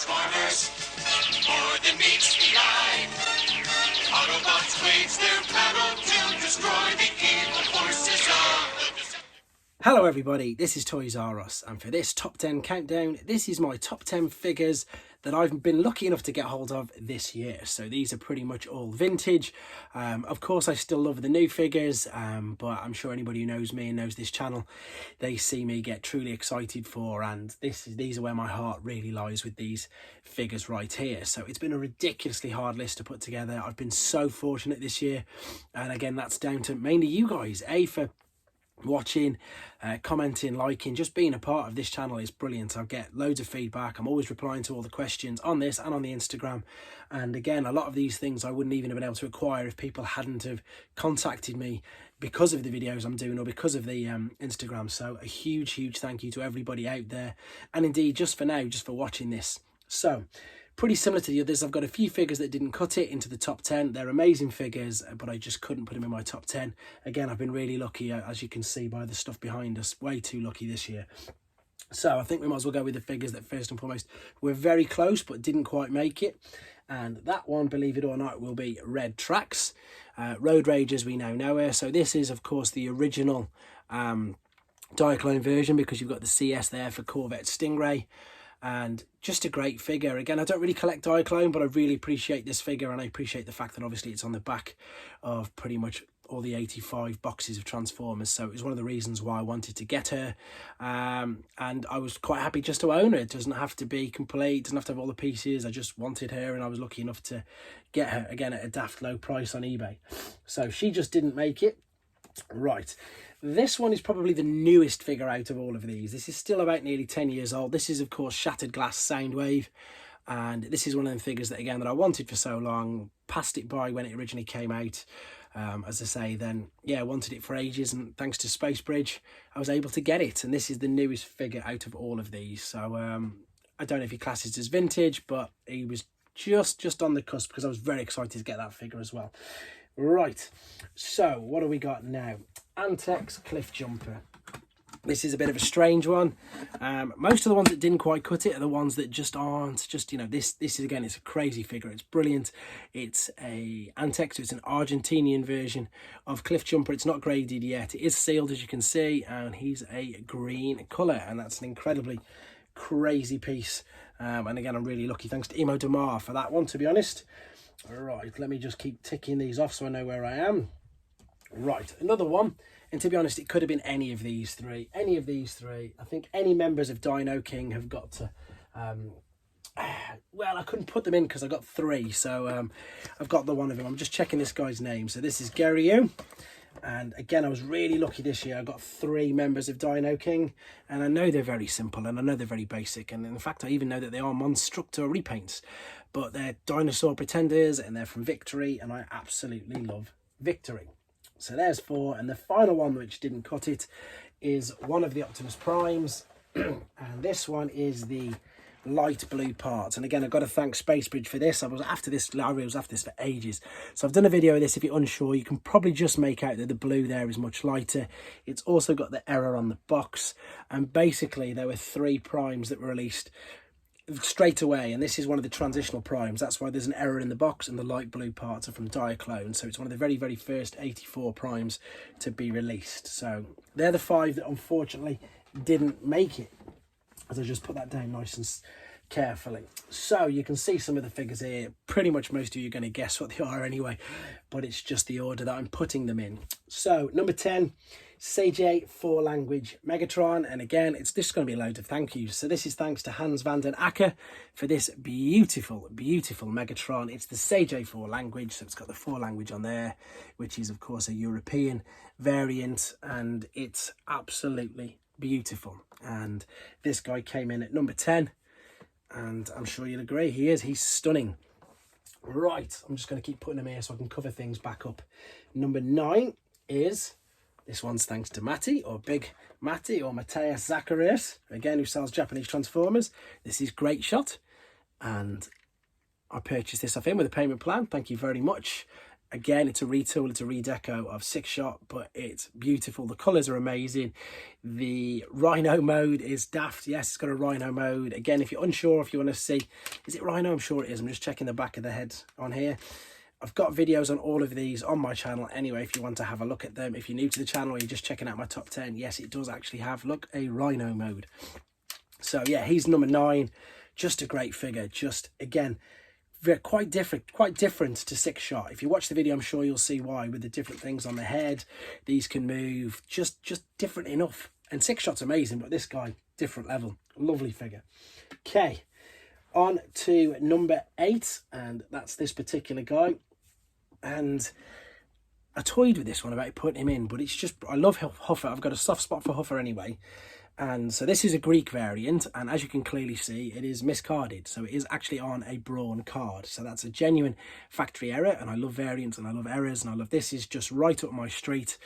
Transformers, more than meets the eye. Autobots wage their battle to destroy the evil forces of the... Hello everybody, this is Toys R Us, and for this top 10 countdown, this is my top 10 figures that I've been lucky enough to get hold of this year. So these are pretty much all vintage. Of course, I still love the new figures, but I'm sure anybody who knows me and knows this channel, they see me get truly excited for, and these are where my heart really lies with these figures right here. So it's been a ridiculously hard list to put together. I've been so fortunate this year, and again, that's down to mainly you guys, for watching, commenting, liking, just being a part of this channel is brilliant. I get loads of feedback. I'm always replying to all the questions on this and on the Instagram, and again, a lot of these things I wouldn't even have been able to acquire if people hadn't have contacted me because of the videos I'm doing or because of the Instagram. So a huge thank you to everybody out there, and indeed just for now, just for watching this. So pretty similar to the others, I've got a few figures that didn't cut it into the top 10. They're amazing figures, but I just couldn't put them in my top 10. Again, I've been really lucky, as you can see by the stuff behind us. Way too lucky this year. So I think we might as well go with the figures that first and foremost were very close but didn't quite make it. And that one, believe it or not, will be Red Tracks. Road Rage as we now know her. So this is, of course, the original Diaclone version, because you've got the CS there for Corvette Stingray. And just a great figure. Again, I don't really collect Diaclone, but I really appreciate this figure, and I appreciate the fact that obviously it's on the back of pretty much all the 85 boxes of Transformers. So it was one of the reasons why I wanted to get her, and I was quite happy just to own her. It doesn't have to be complete, doesn't have to have all the pieces. I just wanted her, and I was lucky enough to get her, again, at a daft low price on eBay. So she just didn't make it. Right, this one is probably the newest figure out of all of these. This is still about nearly 10 years old. This is, of course, Shattered Glass Soundwave, and this is one of them figures that, again, that I wanted for so long. Passed it by when it originally came out, as I say, then yeah, wanted it for ages, and thanks to Space Bridge I was able to get it, and this is the newest figure out of all of these. So I don't know if he classes as vintage, but he was just on the cusp, because I was very excited to get that figure as well. Right, so what do we got now? Antex Cliff Jumper. This is a bit of a strange one. Most of the ones that didn't quite cut it are the ones that just aren't. Just, you know, this is, again, it's a crazy figure. It's brilliant. It's a Antex, so it's an Argentinian version of Cliff Jumper. It's not graded yet. It is sealed, as you can see, and he's a green colour, and that's an incredibly crazy piece. And again, I'm really lucky, thanks to Immo for that one, to be honest. All right, let me just keep ticking these off so I know where I am. Right, another one, and to be honest, it could have been any of these three. Any of these three. I think any members of Dino King have got to... well, I couldn't put them in because I got three, so I've got the one of them. I'm just checking this guy's name. So this is Guillermo, and again, I was really lucky this year. I got three members of Dino King, and I know they're very simple, and I know they're very basic, and in fact, I even know that they are Monstructor repaints, but they're Dinosaur Pretenders, and they're from Victory, and I absolutely love Victory. So there's four, and the final one which didn't cut it is one of the Optimus Primes, and this one is the light blue parts. And again, I've got to thank Spacebridge for this. I was after this for ages, so I've done a video of this. If you're unsure, you can probably just make out that the blue there is much lighter. It's also got the error on the box, and basically there were three primes that were released straight away, and this is one of the transitional primes. That's why there's an error in the box, and the light blue parts are from Diaclone. So it's one of the very first 84 primes to be released. So they're the five that unfortunately didn't make it, as I just put that down nice and carefully. So you can see some of the figures here. Pretty much most of you are going to guess what they are anyway, but it's just the order that I'm putting them in. So number 10, CJ 4-language Megatron, and again, it's this going to be a load of thank yous. So this is thanks to Hans van den Akker for this beautiful Megatron. It's the CJ 4-language, so it's got the 4-language on there, which is of course a European variant, and it's absolutely beautiful. And this guy came in at number 10, and I'm sure you'll agree, he's stunning. Right, I'm just going to keep putting them here so I can cover things back up. Number 9 is... this one's thanks to Matty, or Big Matty, or Mathiaos Zacharias, again, who sells Japanese Transformers. This is Great Shot, and I purchased this off him with a payment plan. Thank you very much. Again, it's a retool, it's a redeco of Six Shot, but it's beautiful. The colours are amazing. The Rhino mode is daft. Yes, it's got a Rhino mode. Again, if you're unsure, if you want to see, is it Rhino? I'm sure it is. I'm just checking the back of the head on here. I've got videos on all of these on my channel anyway, if you want to have a look at them. If you're new to the channel or you're just checking out my top 10, yes, it does actually have, look, a Rhino mode. So yeah, he's number 9. Just a great figure. Just, again, quite different to Six Shot. If you watch the video, I'm sure you'll see why, with the different things on the head. These can move, just different enough. And Six Shot's amazing, but this guy, different level. Lovely figure. Okay, on to number 8, and that's this particular guy. And I toyed with this one about putting him in, but it's just, I love Huffer. I've got a soft spot for Huffer anyway. And so this is a Greek variant, and as you can clearly see, it is miscarded. So it is actually on a Brawn card. So that's a genuine factory error, and I love variants and I love errors, and I love, this is just right up my street.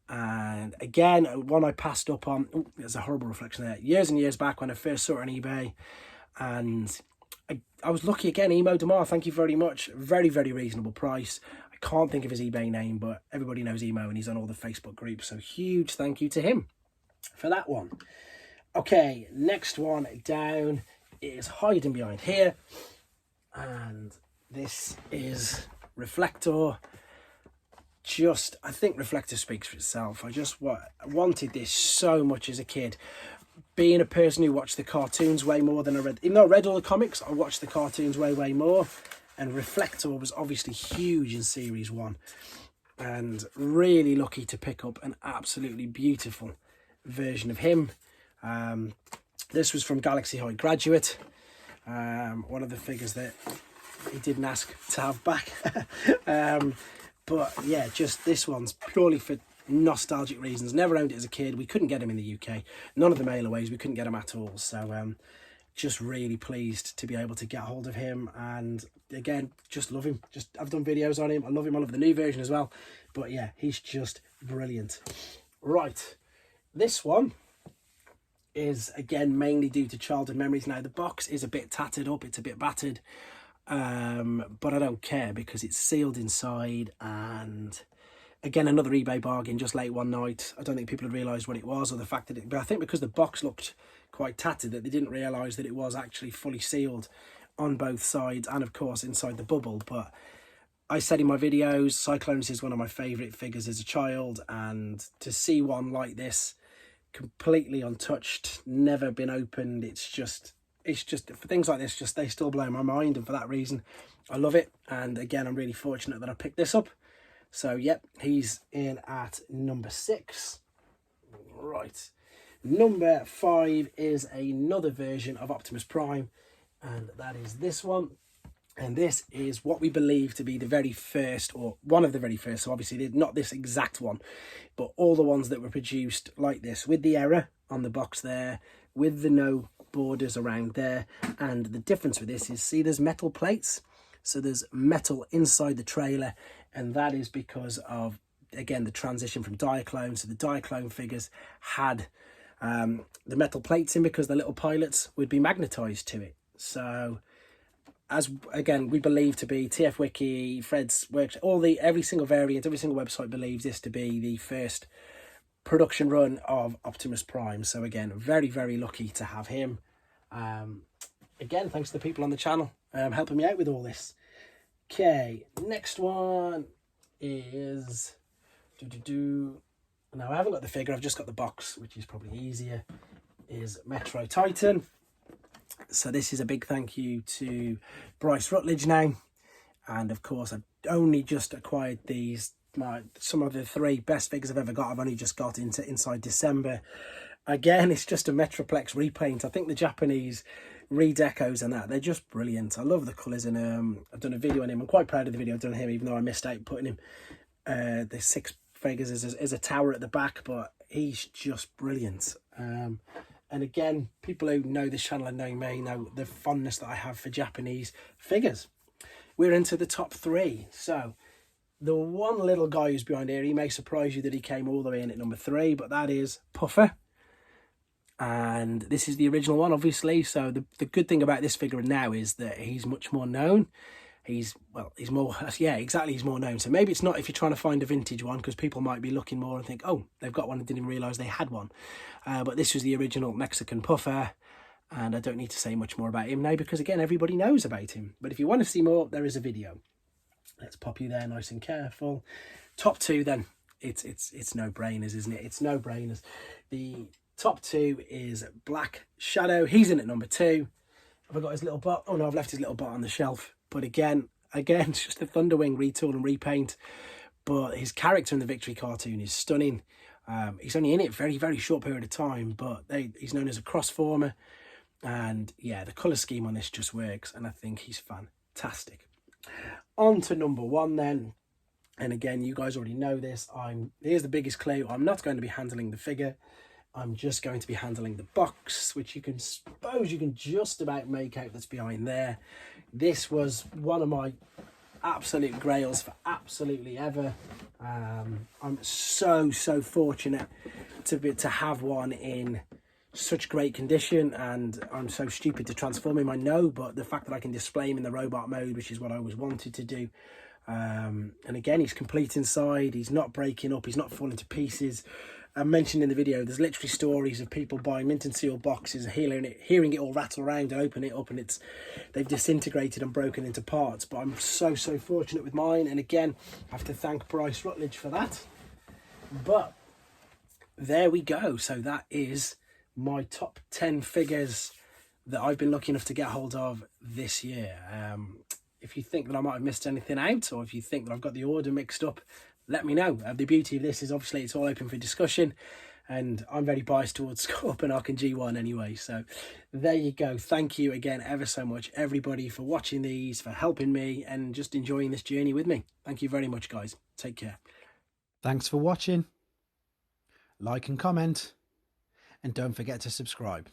And again, one I passed up on, oh, there's a horrible reflection there, years and years back when I first saw it on eBay. And I was lucky again, Immo Demar, thank you very much. Very, very reasonable price. I can't think of his eBay name, but everybody knows Immo and he's on all the Facebook groups. So huge thank you to him for that one. Okay, next one down is hiding behind here, and this is Reflector. Just, I think Reflector speaks for itself. I just wanted this so much as a kid. Being a person who watched the cartoons way more than I read, even though I read all the comics, I watched the cartoons way more, and Reflector was obviously huge in series 1, and really lucky to pick up an absolutely beautiful version of him. This was from Galaxy High Graduate, one of the figures that he didn't ask to have back. But yeah, just this one's purely for nostalgic reasons. Never owned it as a kid. We couldn't get him in the UK. None of the mailaways, we couldn't get him at all. So just really pleased to be able to get hold of him. And again, just love him. I've done videos on him. I love him. I love the new version as well. But yeah, he's just brilliant. Right, this one is again mainly due to childhood memories. Now the box is a bit tattered up, it's a bit battered, but I don't care because it's sealed inside. And again, another eBay bargain just late one night. I don't think people had realised what it was, or the fact that it, but I think because the box looked quite tattered, that they didn't realise that it was actually fully sealed on both sides, and of course inside the bubble. But I said in my videos, Cyclones is one of my favourite figures as a child, and to see one like this, completely untouched, never been opened, it's just for things like this, just they still blow my mind, and for that reason I love it. And again, I'm really fortunate that I picked this up. So yep, he's in at number 6. Right, number 5 is another version of Optimus Prime, and that is this one. And this is what we believe to be the very first, or one of the very first, so obviously not this exact one, but all the ones that were produced like this, with the error on the box there, with the no borders around there. And the difference with this is, see, there's metal plates, so there's metal inside the trailer, and that is because of, again, the transition from Diaclone. So the Diaclone figures had the metal plates in because the little pilots would be magnetized to it. So as again, we believe to be, TF Wiki, Fred's works, every single variant, every single website believes this to be the first production run of Optimus Prime. So again, very, very lucky to have him. Again, thanks to the people on the channel helping me out with all this. Okay, next one is now I haven't got the figure, I've just got the box, which is probably easier. Is Metro Titan. So this is a big thank you to Bryce Rutledge now, and of course I've only just acquired these. Some of the 3 best figures I've ever got, I've only just got inside December. Again, it's just a Metroplex repaint. I think the Japanese redecos and that, they're just brilliant. I love the colours in him. I've done a video on him. I'm quite proud of the video I've done on him, even though I missed out putting him the 6 figures as a tower at the back, but he's just brilliant. And again, people who know this channel and know me know the fondness that I have for Japanese figures. We're into the top 3. So the one little guy who's behind here, he may surprise you that he came all the way in at number 3, but that is Puffer. And this is the original one, obviously. So the good thing about this figure now is that he's much more known. he's more, yeah, exactly, he's more known. So maybe it's not if you're trying to find a vintage one, because people might be looking more and think, oh, they've got one and didn't realise they had one. But this was the original Mexican puffer, and I don't need to say much more about him now because, again, everybody knows about him. But if you want to see more, there is a video. Let's pop you there nice and careful. Top two then, it's no-brainers, isn't it? It's no-brainers. The top two is Black Shadow. He's in at number 2. Have I got his little bot? Oh no, I've left his little bot on the shelf. But again, it's just a Thunderwing retool and repaint. But his character in the Victory cartoon is stunning. He's only in it for a very, very short period of time, but he's known as a cross-former. And yeah, the colour scheme on this just works, and I think he's fantastic. On to number 1 then. And again, you guys already know this. Here's the biggest clue. I'm not going to be handling the figure. I'm just going to be handling the box, which you can just about make out that's behind there. This was one of my absolute grails for absolutely ever. I'm so fortunate to have one in such great condition, and I'm so stupid to transform him, I know, but the fact that I can display him in the robot mode, which is what I always wanted to do. And again, he's complete inside, he's not breaking up, he's not falling to pieces. I mentioned in the video, there's literally stories of people buying mint and seal boxes, hearing it all rattle around and open it up, and they've disintegrated and broken into parts. But I'm so fortunate with mine, and again, I have to thank Bryce Rutledge for that. But there we go. So that is my top 10 figures that I've been lucky enough to get hold of this year. If you think that I might have missed anything out, or if you think that I've got the order mixed up, let me know. The beauty of this is obviously it's all open for discussion, and I'm very biased towards Scorp and Ark and G1 anyway. So there you go. Thank you again ever so much, everybody, for watching these, for helping me, and just enjoying this journey with me. Thank you very much, guys. Take care. Thanks for watching. Like and comment, and don't forget to subscribe.